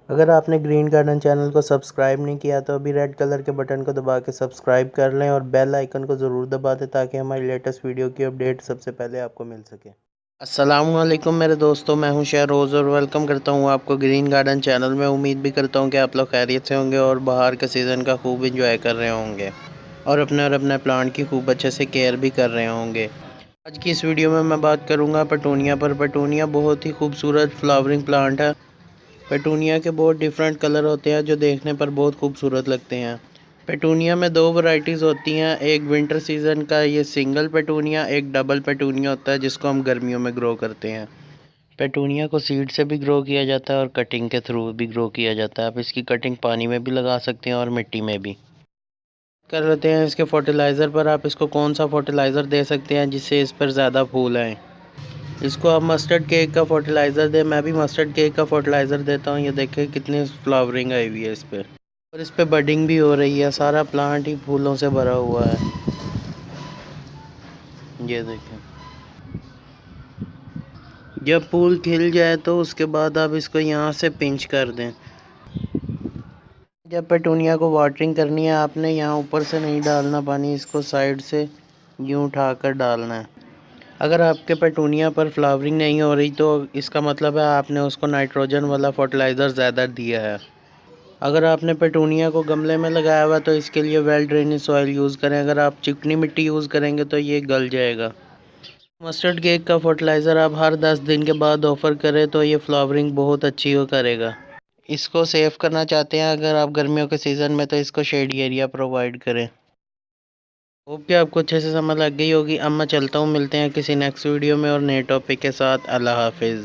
अगर आपने green garden channel को सब्सक्राइब नहीं किया तो अभी रेड कलर के बटन को दबा के सब्सक्राइब कर लें और बेल आइकन को ज़रूर दबा दें ताकि हमारी लेटेस्ट वीडियो की अपडेट सबसे पहले आपको मिल सके। अस्सलामुअलैकुम मेरे दोस्तों, मैं हूं शहरोज़ और वेलकम करता हूं आपको ग्रीन गार्डन चैनल में। उम्मीद भी करता हूं कि आप लोग खैरियत से होंगे और बाहर के सीज़न का खूब इंजॉय कर रहे होंगे और अपने प्लांट की खूब अच्छे से केयर भी कर रहे होंगे। आज की इस वीडियो में मैं बात करूंगा पेटूनिया पर। पेटूनिया बहुत ही खूबसूरत फ्लावरिंग प्लांट है। पेटूनिया के बहुत डिफरेंट कलर होते हैं जो देखने पर बहुत खूबसूरत लगते हैं। पेटूनिया में दो वैरायटीज़ होती हैं, एक विंटर सीज़न का ये सिंगल पेटूनिया, एक डबल पेटूनिया होता है जिसको हम गर्मियों में ग्रो करते हैं। पेटूनिया को सीड से भी ग्रो किया जाता है और कटिंग के थ्रू भी ग्रो किया जाता है। आप इसकी कटिंग पानी में भी लगा सकते हैं और मिट्टी में भी। कर लेते हैं इसके फर्टिलाइज़र पर। आप इसको कौन सा फर्टिलाइज़र दे सकते हैं जिससे इस पर ज़्यादा फूल आएँ। इसको आप मस्टर्ड केक का फर्टिलाइज़र दें। मैं भी मस्टर्ड केक का फर्टिलाइज़र देता हूँ। ये देखें कितनी फ्लावरिंग आई हुई है इस पर और इस पे बडिंग भी हो रही है। सारा प्लांट ही फूलों से भरा हुआ है। ये देखें, जब फूल खिल जाए तो उसके बाद आप इसको यहाँ से पिंच कर दें। जब पेटूनिया को वाटरिंग करनी है आपने यहाँ ऊपर से नहीं डालना पानी, इसको साइड से यूँ उठा कर डालना है। अगर आपके पेटूनिया पर फ्लावरिंग नहीं हो रही तो इसका मतलब है आपने उसको नाइट्रोजन वाला फर्टिलाइज़र ज़्यादा दिया है। अगर आपने पेटूनिया को गमले में लगाया हुआ तो इसके लिए वेल ड्रेनेज सॉइल यूज़ करें। अगर आप चिकनी मिट्टी यूज़ करेंगे तो ये गल जाएगा। मस्टर्ड केक का फर्टिलाइज़र आप हर 10 दिन के बाद ऑफ़र करें तो ये फ्लावरिंग बहुत अच्छी हो करेगा। इसको सेव करना चाहते हैं अगर आप गर्मियों के सीज़न में तो इसको शेडी एरिया प्रोवाइड करें। होप कि आपको अच्छे से समझ लग गई होगी। अब मैं चलता हूँ, मिलते हैं किसी नेक्स्ट वीडियो में और नए टॉपिक के साथ। अल्लाह हाफिज़।